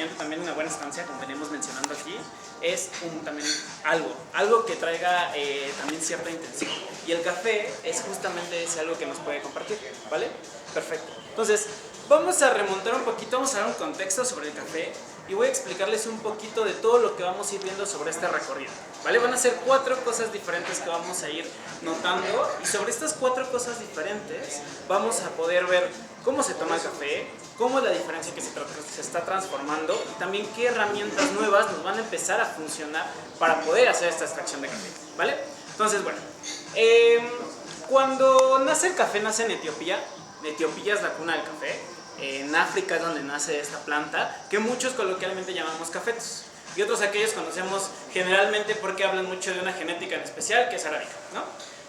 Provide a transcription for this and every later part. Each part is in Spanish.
inconveniente también de una buena estancia, como venimos mencionando aquí, es también algo que traiga también cierta intención. Y el café es justamente ese algo que nos puede compartir, ¿vale? Perfecto. Entonces, vamos a remontar un poquito, vamos a dar un contexto sobre el café y voy a explicarles un poquito de todo lo que vamos a ir viendo sobre este recorrido, ¿vale? Van a ser 4 cosas diferentes que vamos a ir notando y sobre estas 4 cosas diferentes vamos a poder ver cómo se toma el café, cómo es la diferencia que se está transformando y también qué herramientas nuevas nos van a empezar a funcionar para poder hacer esta extracción de café, ¿vale? Entonces, bueno, cuando nace el café, nace en Etiopía. Etiopía es la cuna del café. En África es donde nace esta planta, que muchos coloquialmente llamamos cafetos. Y otros aquellos conocemos generalmente porque hablan mucho de una genética en especial, que es arábica, ¿no?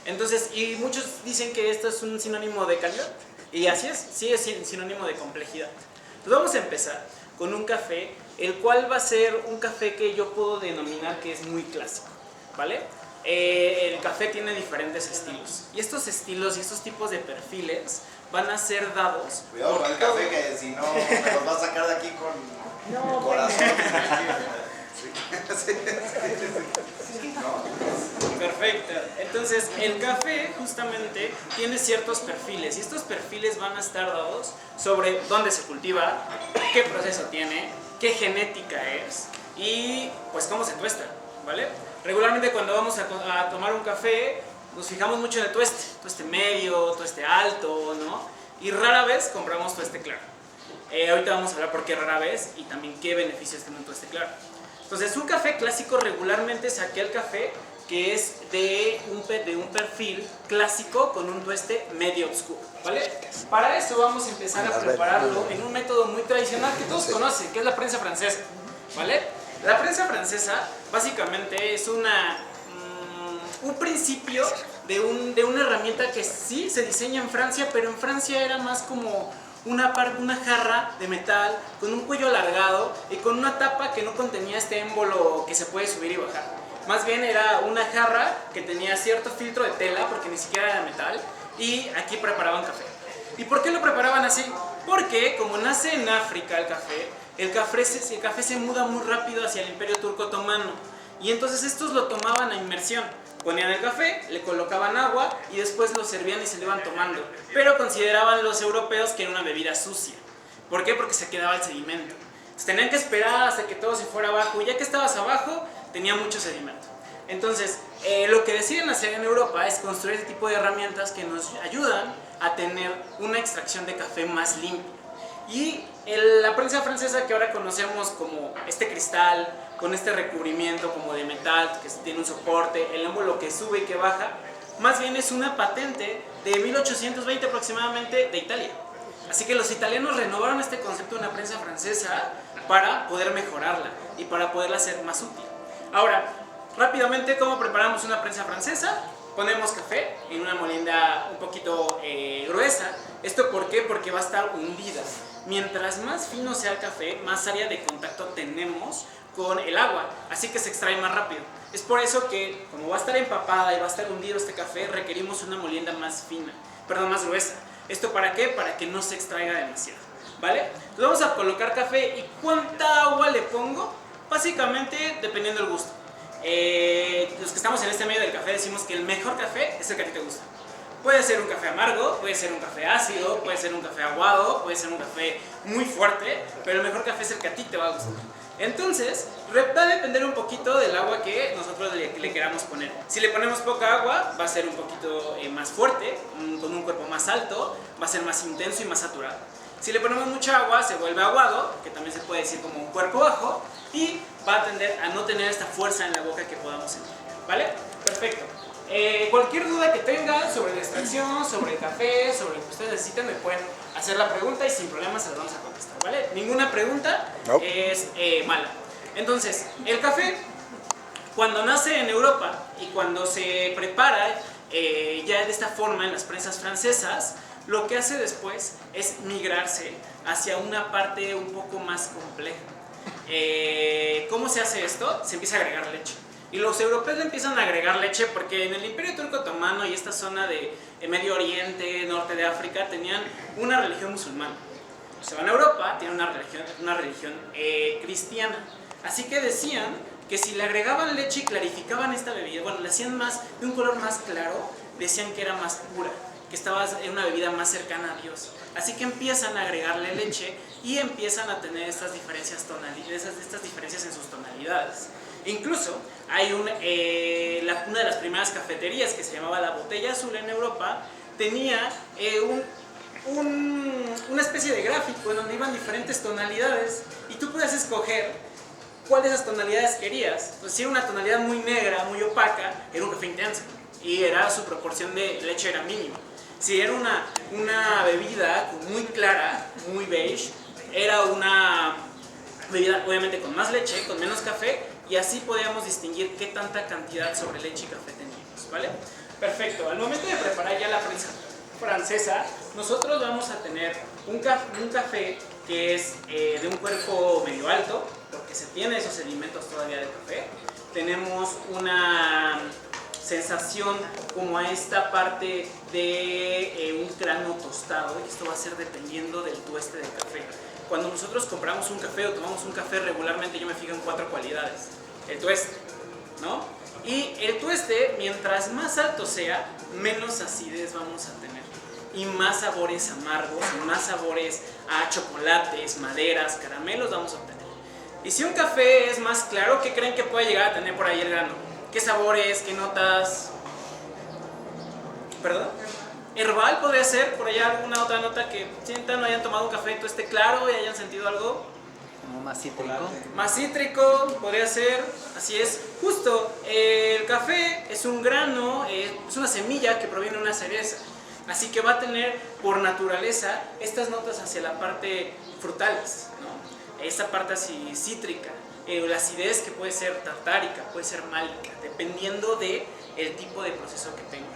Entonces, y muchos dicen que esto es un sinónimo de calidad. Y así es, sí es sinónimo de complejidad. Entonces vamos a empezar con un café, el cual va a ser un café que yo puedo denominar que es muy clásico, ¿vale? El café tiene diferentes estilos. Y estos estilos y estos tipos de perfiles van a ser dados. Cuidado con el café, que si no me los va a sacar de aquí con el corazón. Perfecto. Entonces, el café justamente tiene ciertos perfiles y estos perfiles van a estar dados sobre dónde se cultiva, qué proceso tiene, qué genética es y pues cómo se tuesta, ¿vale? Regularmente cuando vamos a tomar un café nos fijamos mucho en el tueste medio, tueste alto, ¿no? Y rara vez compramos tueste claro. Ahorita vamos a hablar por qué rara vez y también qué beneficios tiene un tueste claro. Entonces, un café clásico regularmente es aquel café que es de un perfil clásico con un tueste medio oscuro, ¿vale? Para eso vamos a empezar a prepararlo en un método muy tradicional que todos conocen, que es la prensa francesa, ¿vale? La prensa francesa básicamente es un principio de una herramienta que sí se diseña en Francia, pero en Francia era más como una jarra de metal con un cuello alargado y con una tapa que no contenía este émbolo que se puede subir y bajar. Más bien era una jarra que tenía cierto filtro de tela, porque ni siquiera era metal, y aquí preparaban café. ¿Y por qué lo preparaban así? Porque como nace en África el café se muda muy rápido hacia el Imperio Turco Otomano, y entonces estos lo tomaban a inmersión. Ponían el café, le colocaban agua y después lo servían y se lo iban tomando. Pero consideraban los europeos que era una bebida sucia. ¿Por qué? Porque se quedaba el sedimento. Entonces tenían que esperar hasta que todo se fuera abajo y ya que estabas abajo tenía mucho sedimento. Entonces lo que deciden hacer en Europa es construir este tipo de herramientas que nos ayudan a tener una extracción de café más limpia. Y la prensa francesa que ahora conocemos como este cristal, con este recubrimiento como de metal, que tiene un soporte, el émbolo que sube y que baja, más bien es una patente de 1820 aproximadamente de Italia. Así que los italianos renovaron este concepto de una prensa francesa para poder mejorarla y para poderla hacer más útil. Ahora, rápidamente, ¿cómo preparamos una prensa francesa? Ponemos café en una molienda un poquito gruesa. ¿Esto por qué? Porque va a estar hundida. Mientras más fino sea el café, más área de contacto tenemos con el agua, así que se extrae más rápido. Es por eso que, como va a estar empapada y va a estar hundido este café, requerimos una molienda más más gruesa. ¿Esto para qué? Para que no se extraiga demasiado, ¿vale? Entonces vamos a colocar café. ¿Y cuánta agua le pongo? Básicamente, dependiendo del gusto. Los que estamos en este medio del café decimos que el mejor café es el que a ti te gusta. Puede ser un café amargo, puede ser un café ácido, puede ser un café aguado, puede ser un café muy fuerte, pero el mejor café es el que a ti te va a gustar. Entonces, va a depender un poquito del agua que nosotros le queramos poner. Si le ponemos poca agua, va a ser un poquito más fuerte, con un cuerpo más alto, va a ser más intenso y más saturado. Si le ponemos mucha agua, se vuelve aguado, que también se puede decir como un cuerpo bajo, y va a tender a no tener esta fuerza en la boca que podamos sentir, ¿vale? Perfecto. Cualquier duda que tengan sobre la extracción, sobre el café, sobre lo que ustedes necesiten, me pueden hacer la pregunta y sin problema se las vamos a contestar, ¿vale? Ninguna pregunta es mala. Entonces, el café, cuando nace en Europa y cuando se prepara ya de esta forma en las prensas francesas, lo que hace después es migrarse hacia una parte un poco más compleja. ¿Cómo se hace esto? Se empieza a agregar leche. Y los europeos le empiezan a agregar leche porque en el Imperio Turco Otomano y esta zona de Medio Oriente, norte de África, tenían una religión musulmana. se van a Europa, tienen una religión cristiana. Así que decían que si le agregaban leche y clarificaban esta bebida, bueno, le hacían de un color más claro, decían que era más pura, que estaba en una bebida más cercana a Dios. Así que empiezan a agregarle leche y empiezan a tener estas diferencias en sus tonalidades. Incluso hay una de las primeras cafeterías que se llamaba La Botella Azul en Europa, tenía una especie de gráfico en donde iban diferentes tonalidades y tú podías escoger cuál de esas tonalidades querías. Pues si era una tonalidad muy negra, muy opaca, era un café intenso y su proporción de leche era mínima. Si era una bebida muy clara, muy beige, era una bebida obviamente con más leche, con menos café, y así podíamos distinguir qué tanta cantidad sobre leche y café teníamos, ¿vale? Perfecto, al momento de preparar ya la prensa francesa, nosotros vamos a tener un café que es de un cuerpo medio alto, porque se tiene esos sedimentos todavía de café. Tenemos una sensación como a esta parte de un grano tostado, y esto va a ser dependiendo del tueste del café. Cuando nosotros compramos un café o tomamos un café regularmente, yo me fijo en 4 cualidades. El tueste, ¿no? Y el tueste, mientras más alto sea, menos acidez vamos a tener. Y más sabores amargos, y más sabores a chocolates, maderas, caramelos vamos a obtener. Y si un café es más claro, ¿qué creen que puede llegar a tener por ahí el grano? ¿Qué sabores? ¿Qué notas? ¿Perdón? Herbal podría ser, por allá alguna otra nota que sientan o hayan tomado un café tueste claro y hayan sentido algo. Como más cítrico. Más cítrico, podría ser, así es. Justo, el café es un grano, es una semilla que proviene de una cereza. Así que va a tener por naturaleza estas notas hacia la parte frutales, ¿no? Esta parte así cítrica, la acidez que puede ser tartárica, puede ser málica, dependiendo del tipo de proceso que tenga.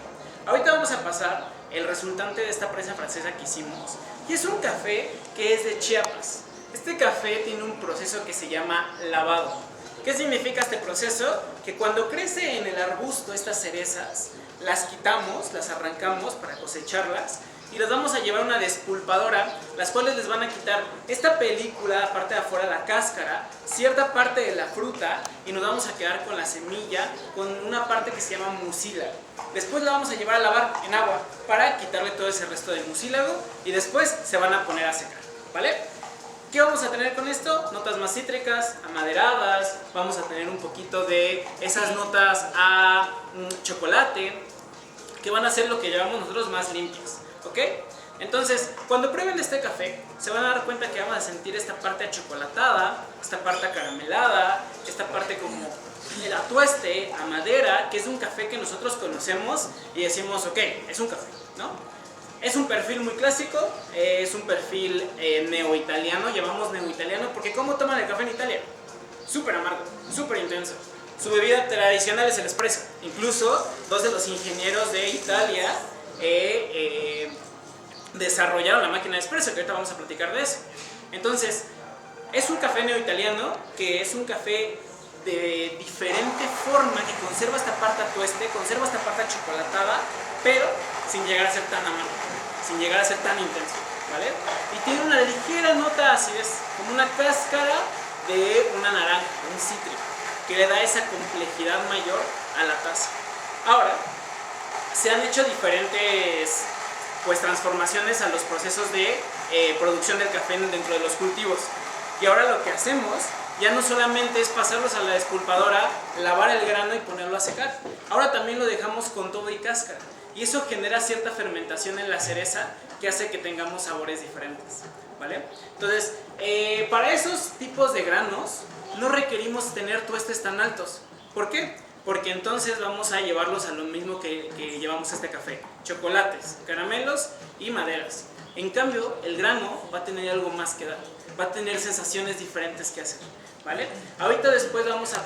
Ahorita vamos a pasar el resultante de esta prensa francesa que hicimos, y es un café que es de Chiapas. Este café tiene un proceso que se llama lavado. ¿Qué significa este proceso? Que cuando crece en el arbusto estas cerezas, las quitamos, las arrancamos para cosecharlas y las vamos a llevar a una despulpadora, las cuales les van a quitar esta película, la parte de afuera, la cáscara, cierta parte de la fruta, y nos vamos a quedar con la semilla, con una parte que se llama mucílago. Después la vamos a llevar a lavar en agua para quitarle todo ese resto del mucílago y después se van a poner a secar, ¿vale? ¿Qué vamos a tener con esto? Notas más cítricas, amaderadas, vamos a tener un poquito de esas notas a chocolate, que van a ser lo que llamamos nosotros más limpias, ¿ok? Entonces, cuando prueben este café, se van a dar cuenta que vamos a sentir esta parte achocolatada, esta parte acaramelada, esta parte como a tueste, a madera, que es un café que nosotros conocemos y decimos, ok, es un café, ¿no? Es un perfil muy clásico, es un perfil neoitaliano, llamamos neoitaliano porque ¿cómo toman el café en Italia? Súper amargo, súper intenso. Su bebida tradicional es el espresso. Incluso 2 de los ingenieros de Italia desarrollaron la máquina de espresso, que ahorita vamos a platicar de eso. Entonces, es un café neoitaliano que es un café de diferente forma, que conserva esta parte tueste, conserva esta parte chocolatada, pero sin llegar a ser tan amargo, sin llegar a ser tan intenso, ¿vale? Y tiene una ligera nota de acidez, como una cáscara de una naranja, un cítrico, que le da esa complejidad mayor a la taza. Ahora, se han hecho diferentes transformaciones a los procesos de producción del café dentro de los cultivos. Y ahora lo que hacemos ya no solamente es pasarlos a la despulpadora, lavar el grano y ponerlo a secar. Ahora también lo dejamos con todo y cáscara. Y eso genera cierta fermentación en la cereza que hace que tengamos sabores diferentes, ¿vale? Entonces, para esos tipos de granos no requerimos tener tuestes tan altos. ¿Por qué? Porque entonces vamos a llevarlos a lo mismo que llevamos a este café. Chocolates, caramelos y maderas. En cambio, el grano va a tener algo más que dar. Va a tener sensaciones diferentes que hacer, ¿vale? Ahorita después vamos a